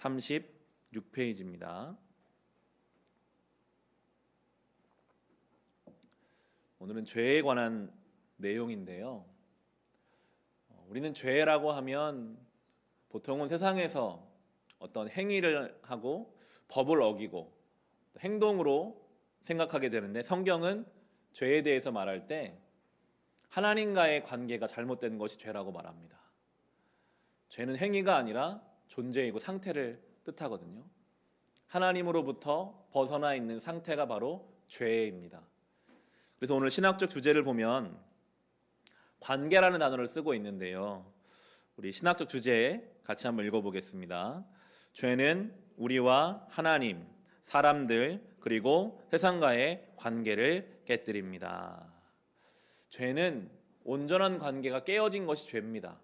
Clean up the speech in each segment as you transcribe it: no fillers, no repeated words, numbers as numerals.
36페이지입니다. 오늘은 죄에 관한 내용인데요. 우리는 죄라고 하면 보통은 세상에서 어떤 행위를 하고 법을 어기고 행동으로 생각하게 되는데, 성경은 죄에 대해서 말할 때 하나님과의 관계가 잘못된 것이 죄라고 말합니다. 죄는 행위가 아니라 존재이고 상태를 뜻하거든요. 하나님으로부터 벗어나 있는 상태가 바로 죄입니다. 그래서 오늘 신학적 주제를 보면 관계라는 단어를 쓰고 있는데요. 우리 신학적 주제 같이 한번 읽어보겠습니다. 죄는 우리와 하나님, 사람들, 그리고 세상과의 관계를 깨뜨립니다. 죄는 온전한 관계가 깨어진 것이 죄입니다.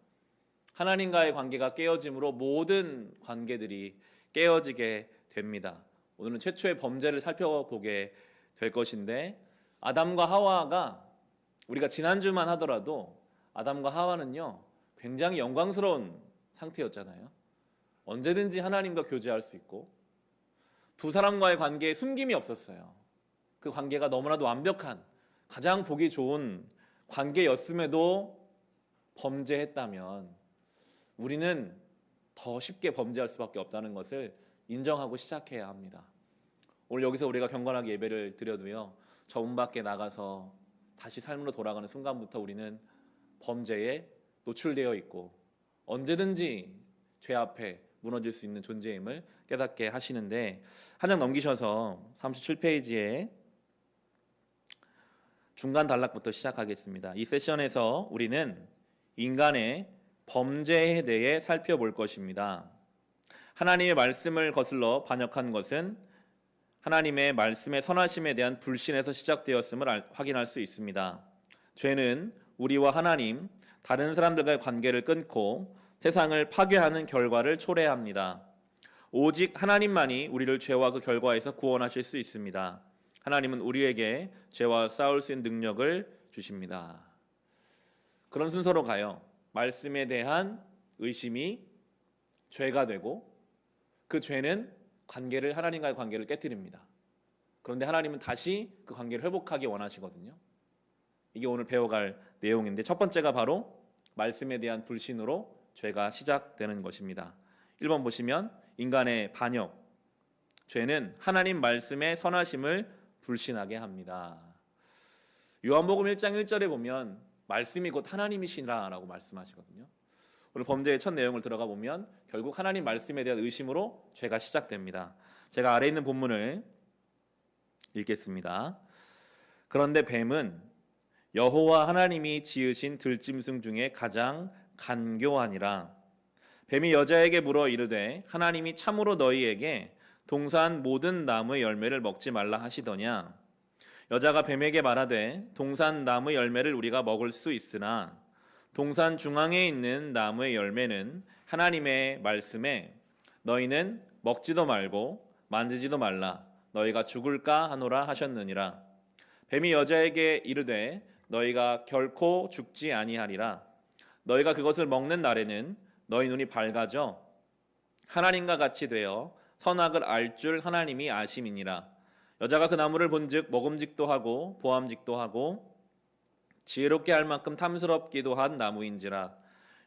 하나님과의 관계가 깨어짐으로 모든 관계들이 깨어지게 됩니다. 오늘은 최초의 범죄를 살펴보게 될 것인데, 아담과 하와가, 우리가 지난주만 하더라도 아담과 하와는요 굉장히 영광스러운 상태였잖아요. 언제든지 하나님과 교제할 수 있고 두 사람과의 관계에 숨김이 없었어요. 그 관계가 너무나도 완벽한, 가장 보기 좋은 관계였음에도 범죄했다면 우리는 더 쉽게 범죄할 수밖에 없다는 것을 인정하고 시작해야 합니다. 오늘 여기서 우리가 경건하게 예배를 드려도요, 저 문 밖에 나가서 다시 삶으로 돌아가는 순간부터 우리는 범죄에 노출되어 있고 언제든지 죄 앞에 무너질 수 있는 존재임을 깨닫게 하시는데, 한 장 넘기셔서 37페이지에 중간 단락부터 시작하겠습니다. 이 세션에서 우리는 인간의 범죄에 대해 살펴볼 것입니다. 하나님의 말씀을 거슬러 반역한 것은 하나님의 말씀의 선하심에 대한 불신에서 시작되었음을 확인할 수 있습니다. 죄는 우리와 하나님, 다른 사람들과의 관계를 끊고 세상을 파괴하는 결과를 초래합니다. 오직 하나님만이 우리를 죄와 그 결과에서 구원하실 수 있습니다. 하나님은 우리에게 죄와 싸울 수 있는 능력을 주십니다. 그런 순서로 가요. 말씀에 대한 의심이 죄가 되고, 그 죄는 하나님과의 관계를 깨뜨립니다. 그런데 하나님은 다시 그 관계를 회복하기 원하시거든요. 이게 오늘 배워갈 내용인데, 첫 번째가 바로 말씀에 대한 불신으로 죄가 시작되는 것입니다. 1번 보시면 인간의 반역. 죄는 하나님 말씀의 선하심을 불신하게 합니다. 요한복음 1장 1절에 보면 말씀이 곧 하나님이시라라고 말씀하시거든요. 오늘 범죄의 첫 내용을 들어가 보면 결국 하나님 말씀에 대한 의심으로 죄가 시작됩니다. 제가 아래 있는 본문을 읽겠습니다. 그런데 뱀은 여호와 하나님이 지으신 들짐승 중에 가장 간교하니라. 뱀이 여자에게 물어 이르되 하나님이 참으로 너희에게 동산 모든 나무의 열매를 먹지 말라 하시더냐. 여자가 뱀에게 말하되 동산 나무 열매를 우리가 먹을 수 있으나 동산 중앙에 있는 나무의 열매는 하나님의 말씀에 너희는 먹지도 말고 만지지도 말라 너희가 죽을까 하노라 하셨느니라. 뱀이 여자에게 이르되 너희가 결코 죽지 아니하리라. 너희가 그것을 먹는 날에는 너희 눈이 밝아져 하나님과 같이 되어 선악을 알 줄 하나님이 아심이니라. 여자가 그 나무를 본즉 먹음직도 하고 보암직도 하고 지혜롭게 할 만큼 탐스럽기도 한 나무인지라.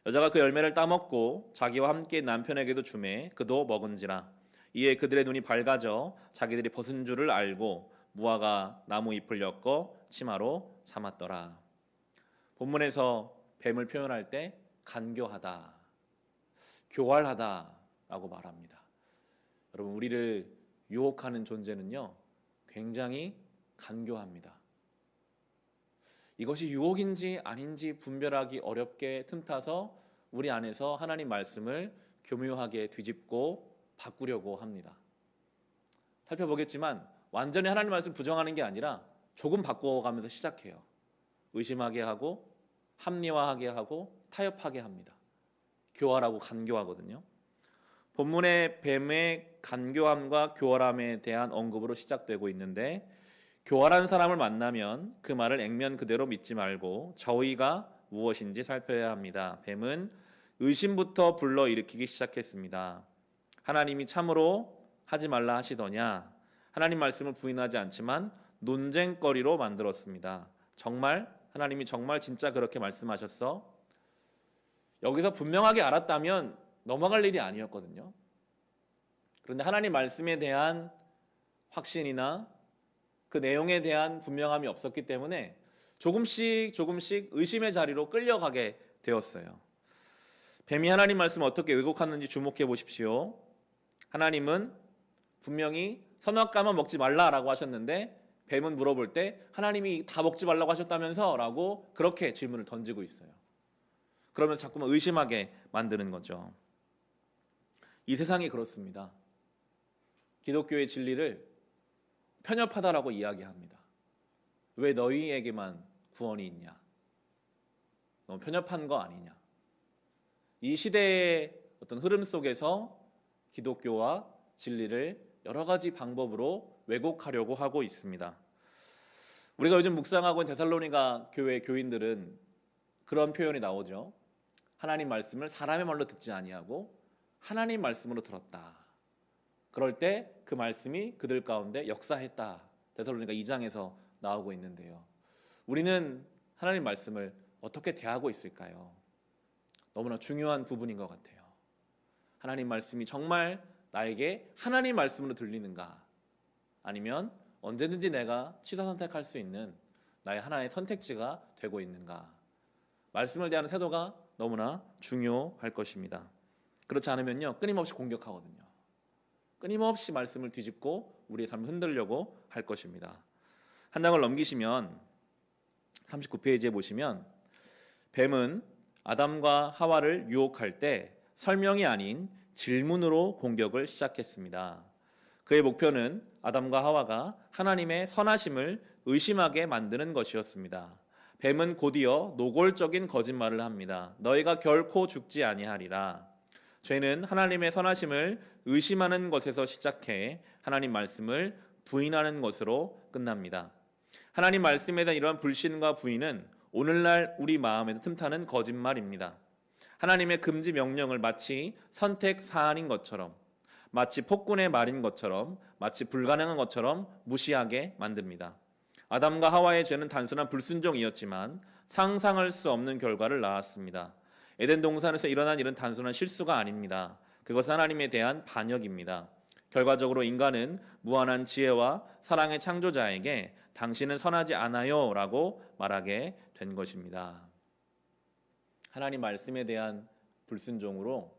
여자가 그 열매를 따먹고 자기와 함께 남편에게도 주매 그도 먹은지라. 이에 그들의 눈이 밝아져 자기들이 벗은 줄을 알고 무화과 나무 잎을 엮어 치마로 삼았더라. 본문에서 뱀을 표현할 때 간교하다, 교활하다라고 말합니다. 여러분, 우리를 유혹하는 존재는요 굉장히 간교합니다. 이것이 유혹인지 아닌지 분별하기 어렵게 틈타서 우리 안에서 하나님 말씀을 교묘하게 뒤집고 바꾸려고 합니다. 살펴보겠지만 완전히 하나님 말씀 부정하는 게 아니라 조금 바꿔가면서 시작해요. 의심하게 하고 합리화하게 하고 타협하게 합니다. 교활하고 간교하거든요. 본문의 뱀의 간교함과 교활함에 대한 언급으로 시작되고 있는데, 교활한 사람을 만나면 그 말을 액면 그대로 믿지 말고 저희가 무엇인지 살펴야 합니다. 뱀은 의심부터 불러일으키기 시작했습니다. 하나님이 참으로 하지 말라 하시더냐? 하나님 말씀을 부인하지 않지만 논쟁거리로 만들었습니다. 정말 하나님이 정말 진짜 그렇게 말씀하셨어? 여기서 분명하게 알았다면 넘어갈 일이 아니었거든요. 그런데 하나님 말씀에 대한 확신이나 그 내용에 대한 분명함이 없었기 때문에 조금씩 의심의 자리로 끌려가게 되었어요. 뱀이 하나님 말씀을 어떻게 왜곡하는지 주목해 보십시오. 하나님은 분명히 선악과만 먹지 말라라고 하셨는데 뱀은 물어볼 때 하나님이 다 먹지 말라고 하셨다면서? 라고 그렇게 질문을 던지고 있어요. 그러면서 자꾸만 의심하게 만드는 거죠. 이 세상이 그렇습니다. 기독교의 진리를 편협하다라고 이야기합니다. 왜 너희에게만 구원이 있냐? 너무 편협한 거 아니냐? 이 시대의 어떤 흐름 속에서 기독교와 진리를 여러 가지 방법으로 왜곡하려고 하고 있습니다. 우리가 요즘 묵상하고 있는 데살로니가 교회 교인들은 그런 표현이 나오죠. 하나님 말씀을 사람의 말로 듣지 아니하고 하나님 말씀으로 들었다. 그럴 때 그 말씀이 그들 가운데 역사했다. 데살로니가 2장에서 나오고 있는데요. 우리는 하나님 말씀을 어떻게 대하고 있을까요? 너무나 중요한 부분인 것 같아요. 하나님 말씀이 정말 나에게 하나님 말씀으로 들리는가? 아니면 언제든지 내가 취사 선택할 수 있는 나의 하나의 선택지가 되고 있는가? 말씀을 대하는 태도가 너무나 중요할 것입니다. 그렇지 않으면요, 끊임없이 공격하거든요. 끊임없이 말씀을 뒤집고 우리의 삶을 흔들려고 할 것입니다. 한 장을 넘기시면 39페이지에 보시면 뱀은 아담과 하와를 유혹할 때 설명이 아닌 질문으로 공격을 시작했습니다. 그의 목표는 아담과 하와가 하나님의 선하심을 의심하게 만드는 것이었습니다. 뱀은 곧이어 노골적인 거짓말을 합니다. 너희가 결코 죽지 아니하리라. 죄는 하나님의 선하심을 의심하는 것에서 시작해 하나님 말씀을 부인하는 것으로 끝납니다. 하나님 말씀에 대한 이러한 불신과 부인은 오늘날 우리 마음에도 틈타는 거짓말입니다. 하나님의 금지 명령을 마치 선택 사안인 것처럼, 마치 폭군의 말인 것처럼, 마치 불가능한 것처럼 무시하게 만듭니다. 아담과 하와의 죄는 단순한 불순종이었지만 상상할 수 없는 결과를 낳았습니다. 에덴 동산에서 일어난 일은 단순한 실수가 아닙니다. 그것은 하나님에 대한 반역입니다. 결과적으로 인간은 무한한 지혜와 사랑의 창조자에게 당신은 선하지 않아요 라고 말하게 된 것입니다. 하나님 말씀에 대한 불순종으로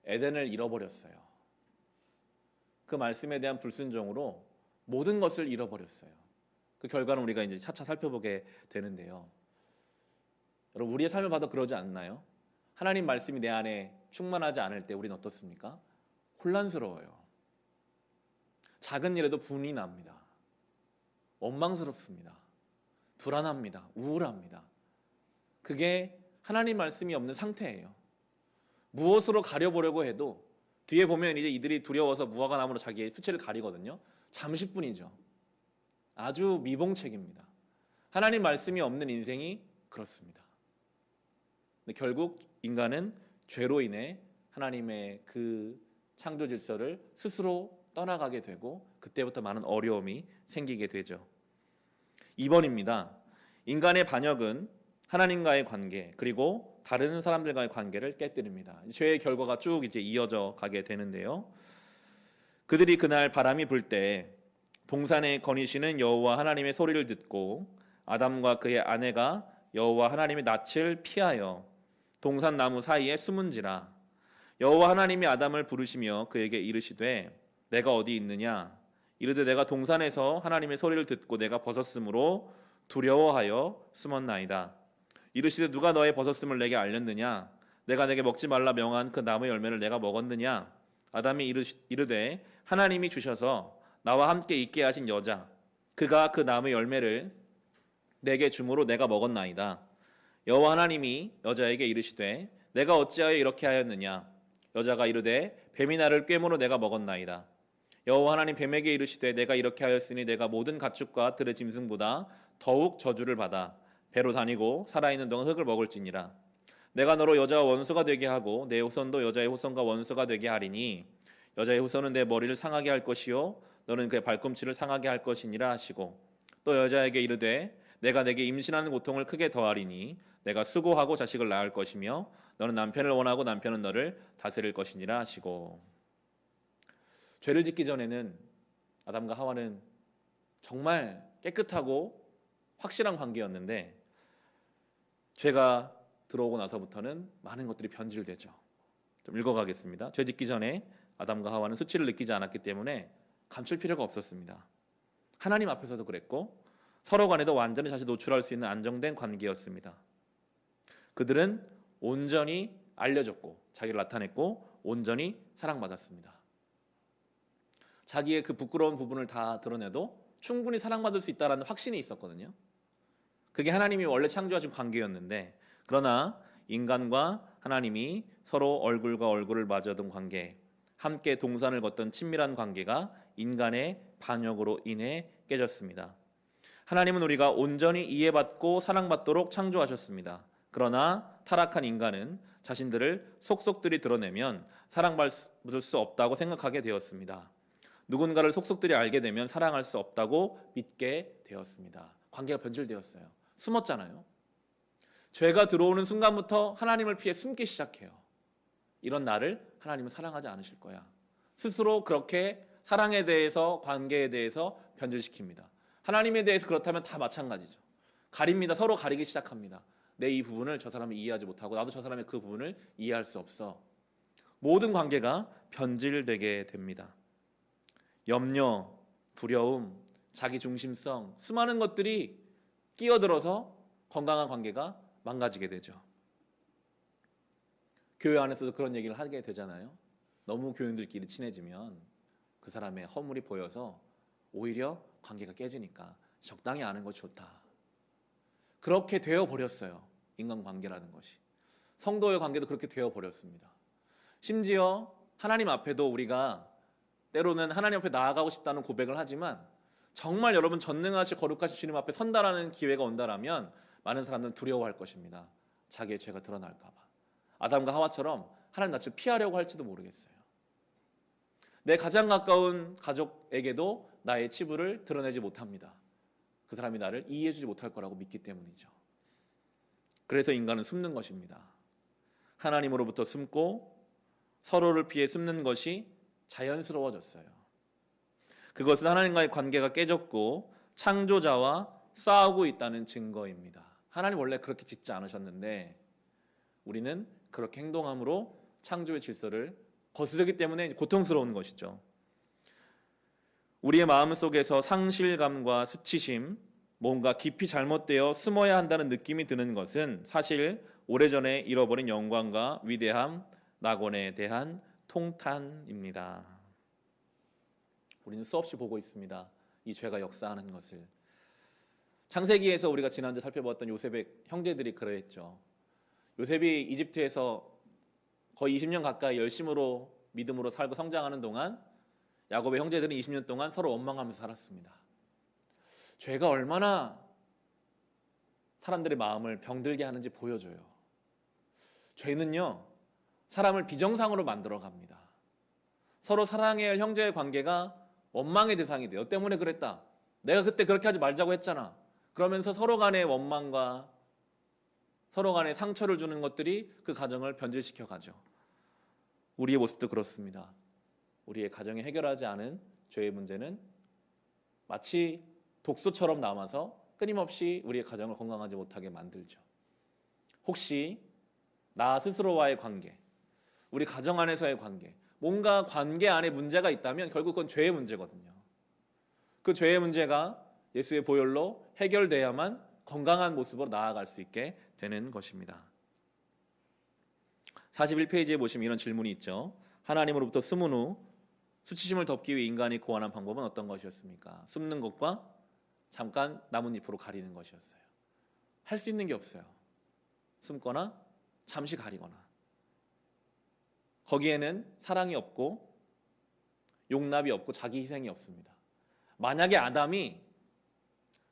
에덴을 잃어버렸어요. 그 말씀에 대한 불순종으로 모든 것을 잃어버렸어요. 그 결과는 우리가 이제 차차 살펴보게 되는데요. 여러분, 우리의 삶을 봐도 그러지 않나요? 하나님 말씀이 내 안에 충만하지 않을 때 우리는 어떻습니까? 혼란스러워요. 작은 일에도 분이 납니다. 원망스럽습니다. 불안합니다. 우울합니다. 그게 하나님 말씀이 없는 상태예요. 무엇으로 가려보려고 해도 뒤에 보면 이제 이들이 두려워서 무화과 나무로 자기의 수치를 가리거든요. 잠시뿐이죠. 아주 미봉책입니다. 하나님 말씀이 없는 인생이 그렇습니다. 근데 결국 인간은 죄로 인해 하나님의 그 창조 질서를 스스로 떠나가게 되고 그때부터 많은 어려움이 생기게 되죠. 2번입니다. 인간의 반역은 하나님과의 관계 그리고 다른 사람들과의 관계를 깨뜨립니다. 죄의 결과가 쭉 이제 이어져 가게 되는데요. 그들이 그날 바람이 불 때 동산에 거니시는 여호와 하나님의 소리를 듣고 아담과 그의 아내가 여호와 하나님의 낯을 피하여 동산 나무 사이에 숨은지라. 여호와 하나님이 아담을 부르시며 그에게 이르시되 내가 어디 있느냐? 이르되 내가 동산에서 하나님의 소리를 듣고 내가 벗었으므로 두려워하여 숨었나이다. 이르시되 누가 너의 벗었음을 내게 알렸느냐? 내가 내게 먹지 말라 명한 그 나무의 열매를 내가 먹었느냐? 아담이 이르되 하나님이 주셔서 나와 함께 있게 하신 여자 그가 그 나무의 열매를 내게 주므로 내가 먹었나이다. 여호와 하나님이 여자에게 이르시되 내가 어찌하여 이렇게 하였느냐? 여자가 이르되 뱀이 나를 꿰므로 내가 먹었나이다. 여호와 하나님 뱀에게 이르시되 내가 이렇게 하였으니 내가 모든 가축과 들의 짐승보다 더욱 저주를 받아 배로 다니고 살아있는 동안 흙을 먹을지니라. 내가 너로 여자와 원수가 되게 하고 내 후손도 여자의 후손과 원수가 되게 하리니 여자의 후손은 내 머리를 상하게 할 것이요 너는 그의 발꿈치를 상하게 할 것이니라 하시고 또 여자에게 이르되 내가 내게 임신하는 고통을 크게 더하리니 내가 수고하고 자식을 낳을 것이며 너는 남편을 원하고 남편은 너를 다스릴 것이니라 하시고 죄를 짓기 전에는 아담과 하와는 정말 깨끗하고 확실한 관계였는데 죄가 들어오고 나서부터는 많은 것들이 변질되죠. 좀 읽어가겠습니다. 죄 짓기 전에 아담과 하와는 수치를 느끼지 않았기 때문에 감출 필요가 없었습니다. 하나님 앞에서도 그랬고 서로 간에도 완전히 다시 노출할 수 있는 안정된 관계였습니다. 그들은 온전히 알려졌고 자기를 나타냈고 온전히 사랑받았습니다. 자기의 그 부끄러운 부분을 다 드러내도 충분히 사랑받을 수 있다는 확신이 있었거든요. 그게 하나님이 원래 창조하신 관계였는데 그러나 인간과 하나님이 서로 얼굴과 얼굴을 마주하던 관계, 함께 동산을 걷던 친밀한 관계가 인간의 반역으로 인해 깨졌습니다. 하나님은 우리가 온전히 이해받고 사랑받도록 창조하셨습니다. 그러나 타락한 인간은 자신들을 속속들이 드러내면 사랑받을 수 없다고 생각하게 되었습니다. 누군가를 속속들이 알게 되면 사랑할 수 없다고 믿게 되었습니다. 관계가 변질되었어요. 숨었잖아요. 죄가 들어오는 순간부터 하나님을 피해 숨기 시작해요. 이런 나를 하나님은 사랑하지 않으실 거야. 스스로 그렇게 사랑에 대해서 관계에 대해서 변질시킵니다. 하나님에 대해서 그렇다면 다 마찬가지죠. 가립니다. 서로 가리기 시작합니다. 내 이 부분을 저 사람이 이해하지 못하고 나도 저 사람의 그 부분을 이해할 수 없어. 모든 관계가 변질되게 됩니다. 염려, 두려움, 자기중심성, 수많은 것들이 끼어들어서 건강한 관계가 망가지게 되죠. 교회 안에서도 그런 얘기를 하게 되잖아요. 너무 교인들끼리 친해지면 그 사람의 허물이 보여서 오히려 관계가 깨지니까 적당히 아는 것이 좋다. 그렇게 되어버렸어요. 인간관계라는 것이. 성도의 관계도 그렇게 되어버렸습니다. 심지어 하나님 앞에도 우리가 때로는 하나님 앞에 나아가고 싶다는 고백을 하지만 정말 여러분 전능하신 거룩하신 주님 앞에 선다라는 기회가 온다라면 많은 사람들은 두려워할 것입니다. 자기의 죄가 드러날까 봐. 아담과 하와처럼 하나님 낯을 피하려고 할지도 모르겠어요. 내 가장 가까운 가족에게도 나의 치부를 드러내지 못합니다. 그 사람이 나를 이해해주지 못할 거라고 믿기 때문이죠. 그래서 인간은 숨는 것입니다. 하나님으로부터 숨고 서로를 피해 숨는 것이 자연스러워졌어요. 그것은 하나님과의 관계가 깨졌고 창조자와 싸우고 있다는 증거입니다. 하나님 원래 그렇게 짓지 않으셨는데 우리는 그렇게 행동함으로 창조의 질서를 거스르기 때문에 고통스러운 것이죠. 우리의 마음속에서 상실감과 수치심, 뭔가 깊이 잘못되어 숨어야 한다는 느낌이 드는 것은 사실 오래전에 잃어버린 영광과 위대함, 낙원에 대한 통탄입니다. 우리는 수없이 보고 있습니다. 이 죄가 역사하는 것을. 창세기에서 우리가 지난주 살펴봤던 요셉의 형제들이 그러했죠. 요셉이 이집트에서 거의 20년 가까이 열심으로 믿음으로 살고 성장하는 동안 야곱의 형제들은 20년 동안 서로 원망하면서 살았습니다. 죄가 얼마나 사람들의 마음을 병들게 하는지 보여줘요. 죄는요, 사람을 비정상으로 만들어 갑니다. 서로 사랑해야 할 형제의 관계가 원망의 대상이 돼요. 너 때문에 그랬다. 내가 그때 그렇게 하지 말자고 했잖아. 그러면서 서로 간의 원망과 서로 간의 상처를 주는 것들이 그 가정을 변질시켜 가죠. 우리의 모습도 그렇습니다. 우리의 가정에 해결하지 않은 죄의 문제는 마치 독소처럼 남아서 끊임없이 우리의 가정을 건강하지 못하게 만들죠. 혹시 나 스스로와의 관계, 우리 가정 안에서의 관계, 뭔가 관계 안에 문제가 있다면 결국 그건 죄의 문제거든요. 그 죄의 문제가 예수의 보혈로 해결돼야만 건강한 모습으로 나아갈 수 있게 되는 것입니다. 41페이지에 보시면 이런 질문이 있죠. 하나님으로부터 숨은 후 수치심을 덮기 위해 인간이 고안한 방법은 어떤 것이었습니까? 숨는 것과 잠깐 나뭇잎으로 가리는 것이었어요. 할 수 있는 게 없어요. 숨거나 잠시 가리거나. 거기에는 사랑이 없고 용납이 없고 자기 희생이 없습니다. 만약에 아담이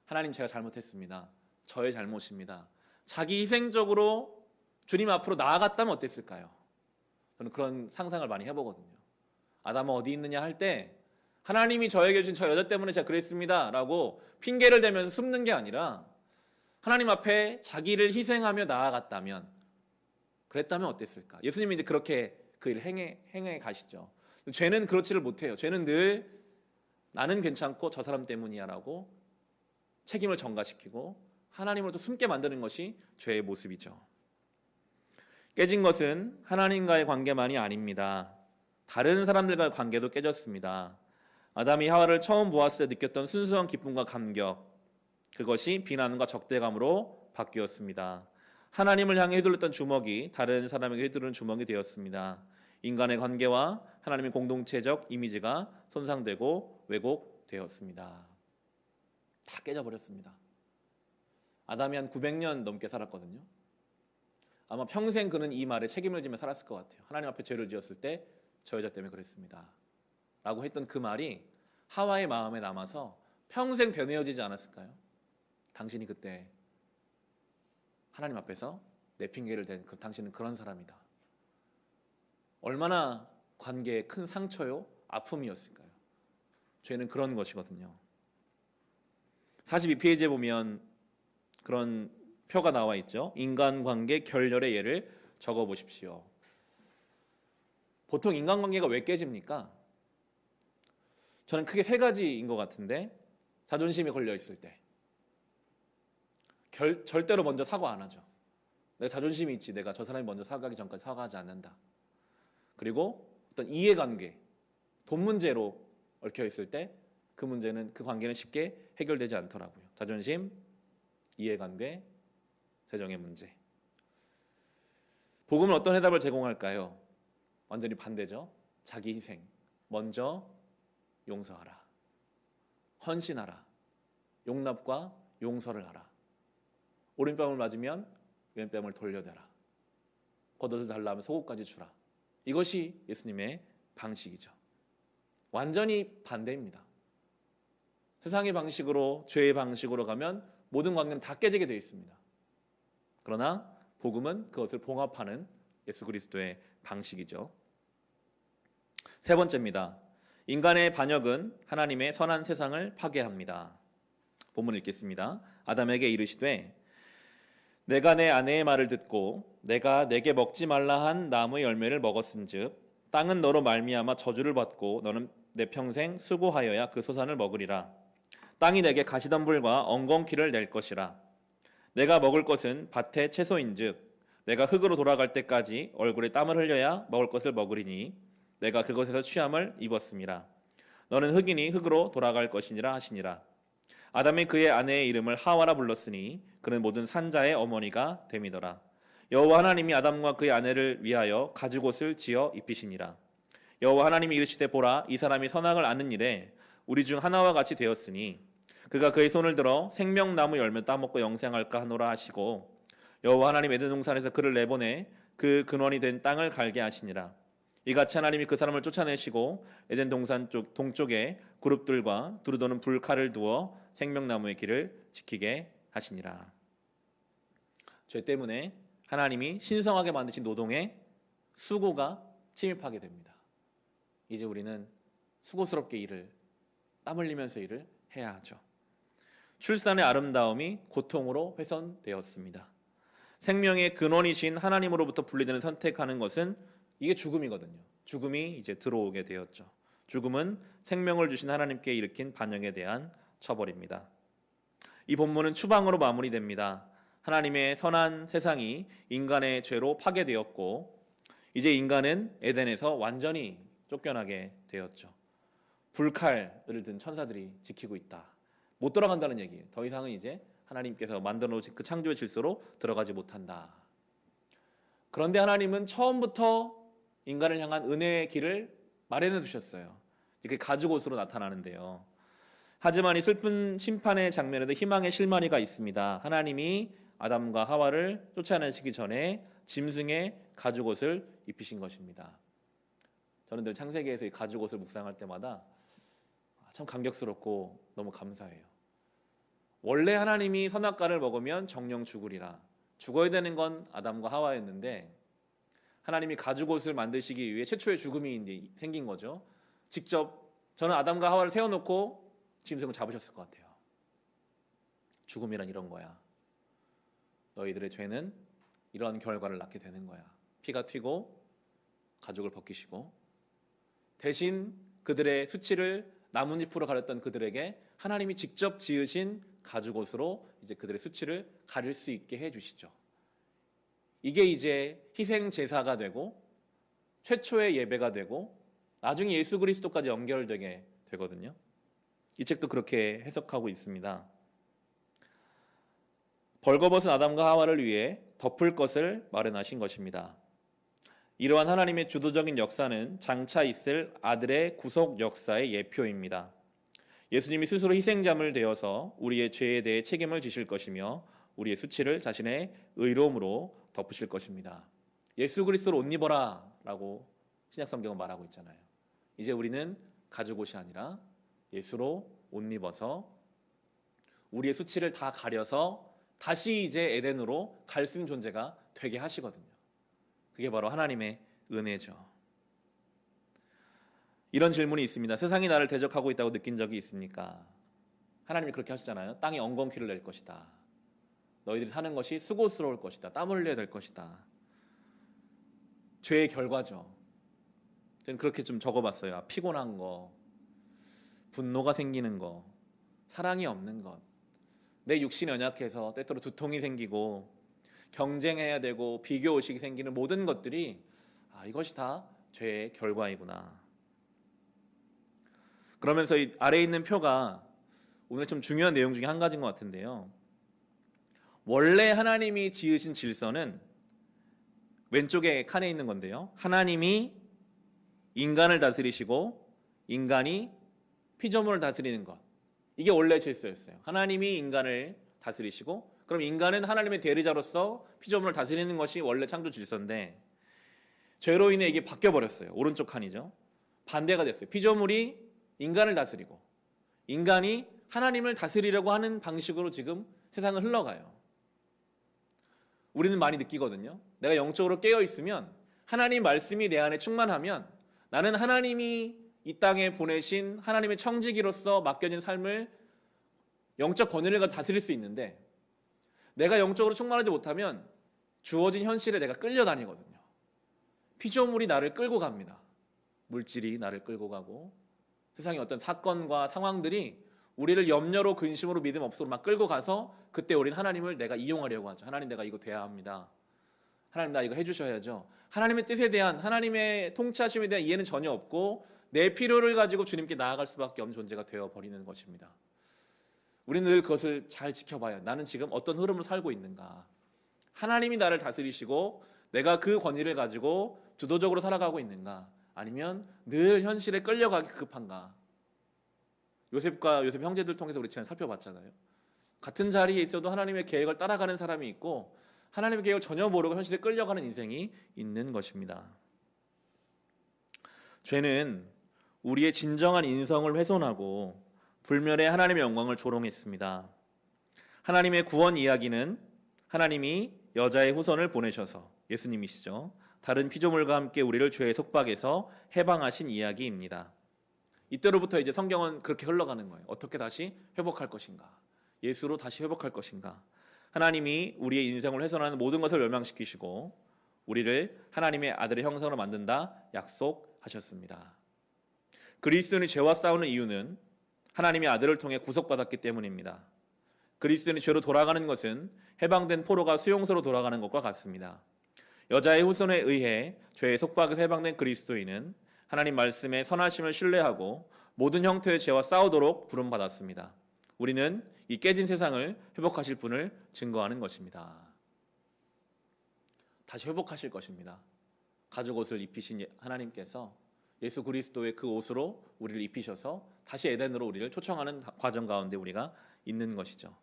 하나님 제가 잘못했습니다. 저의 잘못입니다. 자기 희생적으로 주님 앞으로 나아갔다면 어땠을까요? 저는 그런 상상을 많이 해보거든요. 아담은 어디 있느냐 할 때 하나님이 저에게 주신 저 여자 때문에 제가 그랬습니다 라고 핑계를 대면서 숨는 게 아니라 하나님 앞에 자기를 희생하며 나아갔다면, 그랬다면 어땠을까? 예수님이 이제 그렇게 그 일을 행해 가시죠. 죄는 그렇지를 못해요. 죄는 늘 나는 괜찮고 저 사람 때문이야 라고 책임을 전가시키고 하나님으로부터 숨게 만드는 것이 죄의 모습이죠. 깨진 것은 하나님과의 관계만이 아닙니다. 다른 사람들과의 관계도 깨졌습니다. 아담이 하와를 처음 보았을 때 느꼈던 순수한 기쁨과 감격, 그것이 비난과 적대감으로 바뀌었습니다. 하나님을 향해 휘둘렀던 주먹이 다른 사람에게 휘두르는 주먹이 되었습니다. 인간의 관계와 하나님의 공동체적 이미지가 손상되고 왜곡되었습니다. 다 깨져버렸습니다. 아담이 한 900년 넘게 살았거든요. 아마 평생 그는 이 말에 책임을 지며 살았을 것 같아요. 하나님 앞에 죄를 지었을 때 저 여자 때문에 그랬습니다 라고 했던 그 말이 하와의 마음에 남아서 평생 되뇌어지지 않았을까요? 당신이 그때 하나님 앞에서 내 핑계를 댄 당신은 그런 사람이다. 얼마나 관계에 큰 상처요, 아픔이었을까요? 죄는 그런 것이거든요. 42페이지에 보면 그런 표가 나와 있죠. 인간관계 결렬의 예를 적어 보십시오. 보통 인간관계가 왜 깨집니까? 저는 크게 세 가지인 것 같은데, 자존심이 걸려 있을 때 절대로 먼저 사과 안 하죠. 내가 자존심이 있지, 내가 저 사람이 먼저 사과하기 전까지 사과하지 않는다. 그리고 어떤 이해관계, 돈 문제로 얽혀 있을 때 그 문제는, 그 관계는 쉽게 해결되지 않더라고요. 자존심, 이해관계, 재정의 문제. 복음은 어떤 해답을 제공할까요? 완전히 반대죠. 자기 희생, 먼저 용서하라, 헌신하라, 용납과 용서를 하라. 오른뺨을 맞으면 왼뺨을 돌려대라, 겉옷을 달라 하면 속옷까지 주라. 이것이 예수님의 방식이죠. 완전히 반대입니다. 세상의 방식으로, 죄의 방식으로 가면 모든 관계는 다 깨지게 되어 있습니다. 그러나 복음은 그것을 봉합하는 예수 그리스도의 방식이죠. 세 번째입니다. 인간의 반역은 하나님의 선한 세상을 파괴합니다. 본문 읽겠습니다. 아담에게 이르시되 내가 내 아내의 말을 듣고 내가 내게 먹지 말라 한 나무의 열매를 먹었은즉 땅은 너로 말미암아 저주를 받고 너는 내 평생 수고하여야 그 소산을 먹으리라. 땅이 내게 가시덤불과 엉겅퀴를 낼 것이라. 내가 먹을 것은 밭의 채소인즉 내가 흙으로 돌아갈 때까지 얼굴에 땀을 흘려야 먹을 것을 먹으리니 내가 그것에서 취함을 입었음이라. 너는 흙이니 흙으로 돌아갈 것이니라 하시니라. 아담이 그의 아내의 이름을 하와라 불렀으니 그는 모든 산자의 어머니가 됨이더라. 여호와 하나님이 아담과 그의 아내를 위하여 가죽옷을 지어 입히시니라. 여호와 하나님이 이르시되 보라, 이 사람이 선악을 아는 일에 우리 중 하나와 같이 되었으니 그가 그의 손을 들어 생명나무 열매 따먹고 영생할까 하노라 하시고 여호와 하나님 에덴 동산에서 그를 내보내 그 근원이 된 땅을 갈게 하시니라. 이같이 하나님이 그 사람을 쫓아내시고 에덴 동산 동쪽에 그룹들과 두루도는 불칼을 두어 생명나무의 길을 지키게 하시니라. 죄 때문에 하나님이 신성하게 만드신 노동에 수고가 침입하게 됩니다. 이제 우리는 수고스럽게 일을, 땀 흘리면서 일을 해야 하죠. 출산의 아름다움이 고통으로 훼손되었습니다. 생명의 근원이신 하나님으로부터 분리되는 선택하는 것은 이게 죽음이거든요. 죽음이 이제 들어오게 되었죠. 죽음은 생명을 주신 하나님께 일으킨 반역에 대한 처벌입니다. 이 본문은 추방으로 마무리됩니다. 하나님의 선한 세상이 인간의 죄로 파괴되었고 이제 인간은 에덴에서 완전히 쫓겨나게 되었죠. 불칼을 든 천사들이 지키고 있다. 못 들어간다는 얘기예요. 더 이상은 이제 하나님께서 만들어 놓으신 그 창조의 질서로 들어가지 못한다. 그런데 하나님은 처음부터 인간을 향한 은혜의 길을 마련해 두셨어요. 이렇게 가죽옷으로 나타나는데요. 하지만 이 슬픈 심판의 장면에도 희망의 실마리가 있습니다. 하나님이 아담과 하와를 쫓아내시기 전에 짐승의 가죽옷을 입히신 것입니다. 저는 늘 창세기에서 이 가죽옷을 묵상할 때마다 참 감격스럽고 너무 감사해요. 원래 하나님이 선악과를 먹으면 정령 죽으리라. 죽어야 되는 건 아담과 하와였는데 하나님이 가죽옷을 만드시기 위해 최초의 죽음이 이제 생긴 거죠. 직접 저는 아담과 하와를 세워놓고 짐승을 잡으셨을 것 같아요. 죽음이란 이런 거야. 너희들의 죄는 이런 결과를 낳게 되는 거야. 피가 튀고 가죽을 벗기시고 대신 그들의 수치를 나뭇잎으로 가렸던 그들에게 하나님이 직접 지으신 가죽옷으로 이제 그들의 수치를 가릴 수 있게 해주시죠. 이게 이제 희생 제사가 되고 최초의 예배가 되고 나중에 예수 그리스도까지 연결되게 되거든요. 이 책도 그렇게 해석하고 있습니다. 벌거벗은 아담과 하와를 위해 덮을 것을 마련하신 것입니다. 이러한 하나님의 주도적인 역사는 장차 있을 아들의 구속 역사의 예표입니다. 예수님이 스스로 희생자물 되어서 우리의 죄에 대해 책임을 지실 것이며 우리의 수치를 자신의 의로움으로 덮으실 것입니다. 예수 그리스도로 옷 입어라 라고 신약성경은 말하고 있잖아요. 이제 우리는 가죽옷이 아니라 예수로 옷 입어서 우리의 수치를 다 가려서 다시 이제 에덴으로 갈 수 있는 존재가 되게 하시거든요. 그게 바로 하나님의 은혜죠. 이런 질문이 있습니다. 세상이 나를 대적하고 있다고 느낀 적이 있습니까? 하나님이 그렇게 하시잖아요. 땅에 엉겅퀴를 낼 것이다. 너희들이 사는 것이 수고스러울 것이다. 땀 흘려야 될 것이다. 죄의 결과죠. 저는 그렇게 좀 적어봤어요. 피곤한 거, 분노가 생기는 거, 사랑이 없는 것, 내 육신이 연약해서 때때로 두통이 생기고 경쟁해야 되고 비교의식이 생기는 모든 것들이 이것이 다 죄의 결과이구나. 그러면서 이 아래에 있는 표가 오늘 좀 중요한 내용 중에 한 가지인 것 같은데요. 원래 하나님이 지으신 질서는 왼쪽에 칸에 있는 건데요. 하나님이 인간을 다스리시고 인간이 피조물을 다스리는 것. 이게 원래 질서였어요. 하나님이 인간을 다스리시고 그럼 인간은 하나님의 대리자로서 피조물을 다스리는 것이 원래 창조 질서인데 죄로 인해 이게 바뀌어버렸어요. 오른쪽 칸이죠. 반대가 됐어요. 피조물이 인간을 다스리고 인간이 하나님을 다스리려고 하는 방식으로 지금 세상을 흘러가요. 우리는 많이 느끼거든요. 내가 영적으로 깨어있으면 하나님 말씀이 내 안에 충만하면 나는 하나님이 이 땅에 보내신 하나님의 청지기로서 맡겨진 삶을 영적 권위를 가지고 다스릴 수 있는데 내가 영적으로 충만하지 못하면 주어진 현실에 내가 끌려다니거든요. 피조물이 나를 끌고 갑니다. 물질이 나를 끌고 가고 세상의 어떤 사건과 상황들이 우리를 염려로 근심으로 믿음 없음으로 막 끌고 가서 그때 우리는 하나님을 내가 이용하려고 하죠. 하나님 내가 이거 돼야 합니다. 하나님 나 이거 해주셔야죠. 하나님의 뜻에 대한 하나님의 통치하심에 대한 이해는 전혀 없고 내 필요를 가지고 주님께 나아갈 수밖에 없는 존재가 되어버리는 것입니다. 우리는 늘 그것을 잘 지켜봐야 나는 지금 어떤 흐름을 살고 있는가. 하나님이 나를 다스리시고 내가 그 권위를 가지고 주도적으로 살아가고 있는가. 아니면 늘 현실에 끌려가기 급한가. 요셉과 요셉 형제들 통해서 우리 지난 살펴봤잖아요. 같은 자리에 있어도 하나님의 계획을 따라가는 사람이 있고 하나님의 계획을 전혀 모르고 현실에 끌려가는 인생이 있는 것입니다. 죄는 우리의 진정한 인성을 훼손하고 불멸의 하나님의 영광을 조롱했습니다. 하나님의 구원 이야기는 하나님이 여자의 후손을 보내셔서 예수님이시죠. 다른 피조물과 함께 우리를 죄의 속박에서 해방하신 이야기입니다. 이때로부터 이제 성경은 그렇게 흘러가는 거예요. 어떻게 다시 회복할 것인가? 예수로 다시 회복할 것인가? 하나님이 우리의 인생을 훼손하는 모든 것을 멸망시키시고 우리를 하나님의 아들의 형상으로 만든다 약속하셨습니다. 그리스도인이 죄와 싸우는 이유는 하나님의 아들을 통해 구속받았기 때문입니다. 그리스도인이 죄로 돌아가는 것은 해방된 포로가 수용소로 돌아가는 것과 같습니다. 여자의 후손에 의해 죄의 속박에서 해방된 그리스도인은 하나님 말씀의 선하심을 신뢰하고 모든 형태의 죄와 싸우도록 부름받았습니다. 우리는 이 깨진 세상을 회복하실 분을 증거하는 것입니다. 다시 회복하실 것입니다. 가죽옷을 입히신 하나님께서 예수 그리스도의 그 옷으로 우리를 입히셔서 다시 에덴으로 우리를 초청하는 과정 가운데 우리가 있는 것이죠.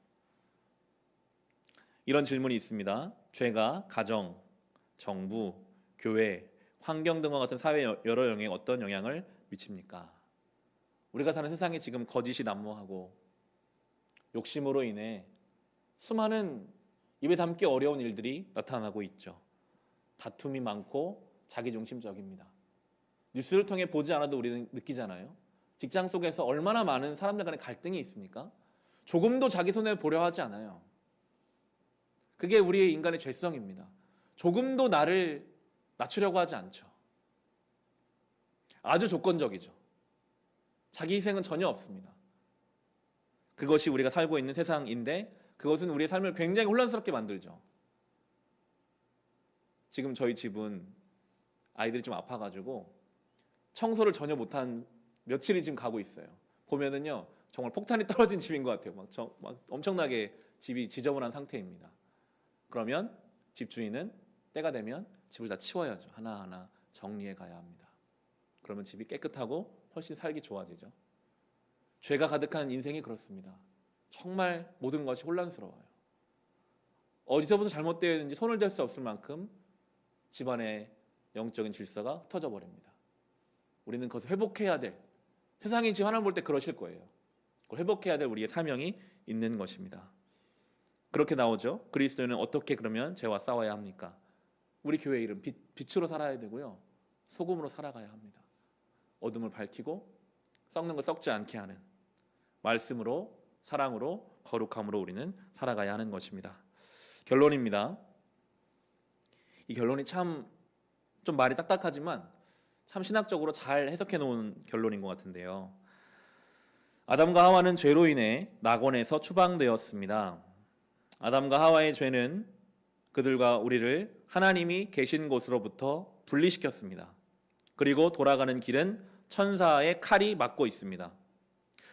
이런 질문이 있습니다. 죄가 가정, 정부, 교회, 환경 등과 같은 사회 여러 영역에 어떤 영향을 미칩니까? 우리가 사는 세상에 지금 거짓이 난무하고 욕심으로 인해 수많은 입에 담기 어려운 일들이 나타나고 있죠. 다툼이 많고 자기중심적입니다. 뉴스를 통해 보지 않아도 우리는 느끼잖아요. 직장 속에서 얼마나 많은 사람들 간의 갈등이 있습니까? 조금도 자기 손해를 보려 하지 않아요. 그게 우리의 인간의 죄성입니다. 조금도 나를 낮추려고 하지 않죠. 아주 조건적이죠. 자기 희생은 전혀 없습니다. 그것이 우리가 살고 있는 세상인데 그것은 우리의 삶을 굉장히 혼란스럽게 만들죠. 지금 저희 집은 아이들이 좀 아파가지고 청소를 전혀 못한 며칠이 지금 가고 있어요. 보면은요 정말 폭탄이 떨어진 집인 것 같아요. 막 엄청나게 집이 지저분한 상태입니다. 그러면 집주인은 때가 되면 집을 다 치워야죠. 하나하나 정리해 가야 합니다. 그러면 집이 깨끗하고 훨씬 살기 좋아지죠. 죄가 가득한 인생이 그렇습니다. 정말 모든 것이 혼란스러워요. 어디서부터 잘못되어 있는지 손을 댈 수 없을 만큼 집안의 영적인 질서가 흩어져 버립니다. 우리는 그것을 회복해야 될, 세상이 지금 하나님 볼 때 그러실 거예요. 그걸 회복해야 될 우리의 사명이 있는 것입니다. 그렇게 나오죠. 그리스도인은 어떻게 그러면 죄와 싸워야 합니까? 우리 교회 이름 빛으로 살아야 되고요. 소금으로 살아가야 합니다. 어둠을 밝히고 썩는 걸 썩지 않게 하는 말씀으로, 사랑으로, 거룩함으로 우리는 살아가야 하는 것입니다. 결론입니다. 이 결론이 참 좀 말이 딱딱하지만 참 신학적으로 잘 해석해 놓은 결론인 것 같은데요. 아담과 하와는 죄로 인해 낙원에서 추방되었습니다. 아담과 하와의 죄는 그들과 우리를 하나님이 계신 곳으로부터 분리시켰습니다. 그리고 돌아가는 길은 천사의 칼이 막고 있습니다.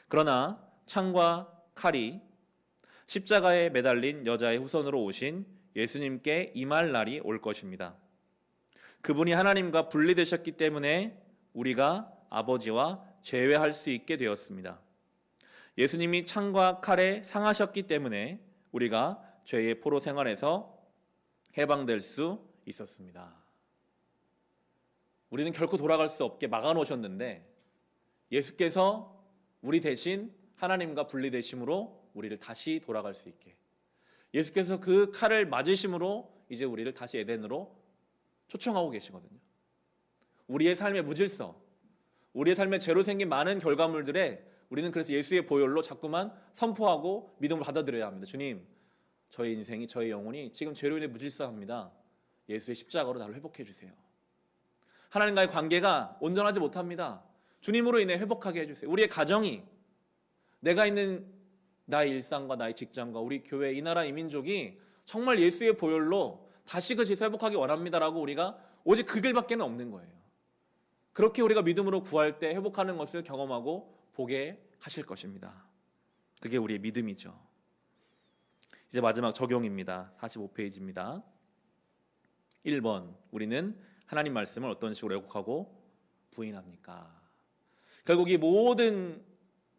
그러나 창과 칼이 십자가에 매달린 여자의 후손으로 오신 예수님께 임할 날이 올 것입니다. 그분이 하나님과 분리되셨기 때문에 우리가 아버지와 재회할 수 있게 되었습니다. 예수님이 창과 칼에 상하셨기 때문에 우리가 죄의 포로 생활에서 해방될 수 있었습니다. 우리는 결코 돌아갈 수 없게 막아놓으셨는데 예수께서 우리 대신 하나님과 분리되심으로 우리를 다시 돌아갈 수 있게, 예수께서 그 칼을 맞으심으로 이제 우리를 다시 에덴으로 초청하고 계시거든요. 우리의 삶의 무질서, 우리의 삶에 죄로 생긴 많은 결과물들에 우리는 그래서 예수의 보혈로 자꾸만 선포하고 믿음을 받아들여야 합니다. 주님, 저의 인생이, 저의 영혼이 지금 죄로 인해 무질서합니다. 예수의 십자가로 나를 회복해 주세요. 하나님과의 관계가 온전하지 못합니다. 주님으로 인해 회복하게 해주세요. 우리의 가정이, 내가 있는 나의 일상과 나의 직장과 우리 교회, 이 나라, 이 민족이 정말 예수의 보혈로 다시 그 질서 회복하기 원합니다라고 우리가 오직 그 길밖에 없는 거예요. 그렇게 우리가 믿음으로 구할 때 회복하는 것을 경험하고 보게 하실 것입니다. 그게 우리의 믿음이죠. 이제 마지막 적용입니다. 45페이지입니다. 1번, 우리는 하나님 말씀을 어떤 식으로 왜곡하고 부인합니까? 결국 이 모든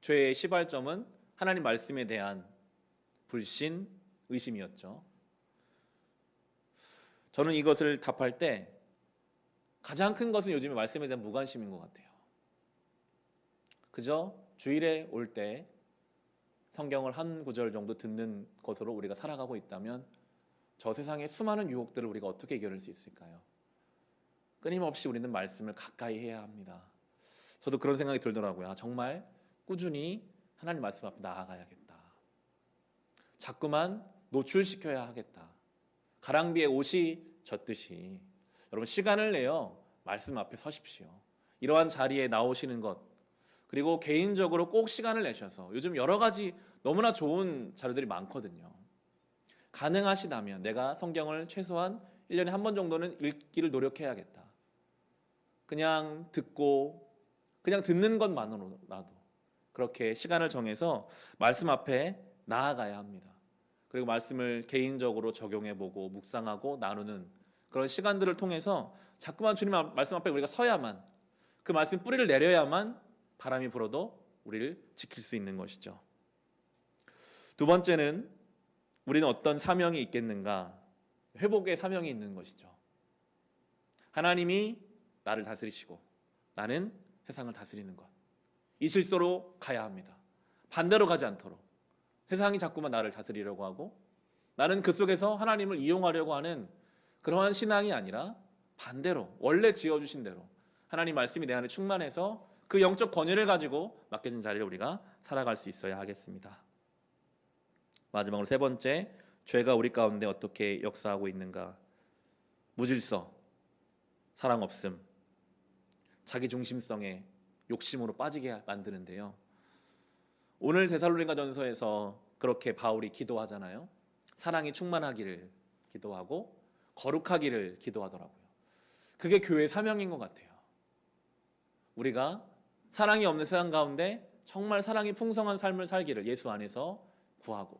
죄의 시발점은 하나님 말씀에 대한 불신, 의심이었죠. 저는 이것을 답할 때 가장 큰 것은 요즘에 말씀에 대한 무관심인 것 같아요. 그저 주일에 올 때 성경을 한 구절 정도 듣는 것으로 우리가 살아가고 있다면 저 세상의 수많은 유혹들을 우리가 어떻게 이겨낼 수 있을까요? 끊임없이 우리는 말씀을 가까이 해야 합니다. 저도 그런 생각이 들더라고요. 정말 꾸준히 하나님 말씀 앞에 나아가야겠다. 자꾸만 노출시켜야 하겠다. 가랑비에 옷이 젖듯이 여러분 시간을 내어 말씀 앞에 서십시오. 이러한 자리에 나오시는 것, 그리고 개인적으로 꼭 시간을 내셔서, 요즘 여러 가지 너무나 좋은 자료들이 많거든요. 가능하시다면 내가 성경을 최소한 1년에 한 번 정도는 읽기를 노력해야겠다. 그냥 듣고 그냥 듣는 것만으로라도 그렇게 시간을 정해서 말씀 앞에 나아가야 합니다. 그리고 말씀을 개인적으로 적용해보고 묵상하고 나누는 그런 시간들을 통해서 자꾸만 주님 말씀 앞에 우리가 서야만, 그 말씀 뿌리를 내려야만 바람이 불어도 우리를 지킬 수 있는 것이죠. 두 번째는 우리는 어떤 사명이 있겠는가? 회복의 사명이 있는 것이죠. 하나님이 나를 다스리시고 나는 세상을 다스리는 것, 이 질서로 가야 합니다. 반대로 가지 않도록. 세상이 자꾸만 나를 다스리려고 하고 나는 그 속에서 하나님을 이용하려고 하는 그러한 신앙이 아니라 반대로 원래 지어주신 대로 하나님 말씀이 내 안에 충만해서 그 영적 권위를 가지고 맡겨진 자리를 우리가 살아갈 수 있어야 하겠습니다. 마지막으로 세 번째, 죄가 우리 가운데 어떻게 역사하고 있는가? 무질서, 사랑 없음, 자기 중심성에 욕심으로 빠지게 만드는데요. 오늘 데살로니가전서에서 그렇게 바울이 기도하잖아요. 사랑이 충만하기를 기도하고 거룩하기를 기도하더라고요. 그게 교회의 사명인 것 같아요. 우리가 사랑이 없는 세상 가운데 정말 사랑이 풍성한 삶을 살기를 예수 안에서 구하고,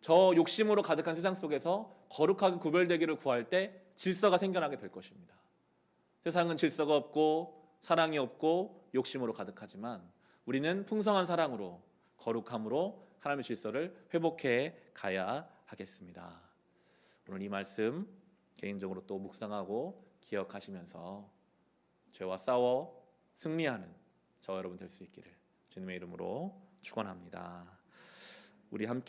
저 욕심으로 가득한 세상 속에서 거룩하게 구별되기를 구할 때 질서가 생겨나게 될 것입니다. 세상은 질서가 없고 사랑이 없고 욕심으로 가득하지만 우리는 풍성한 사랑으로 거룩함으로 하나님의 질서를 회복해 가야 하겠습니다. 오늘 이 말씀 개인적으로 또 묵상하고 기억하시면서 죄와 싸워 승리하는 저와 여러분 될 수 있기를 주님의 이름으로 축원합니다. 우리 함께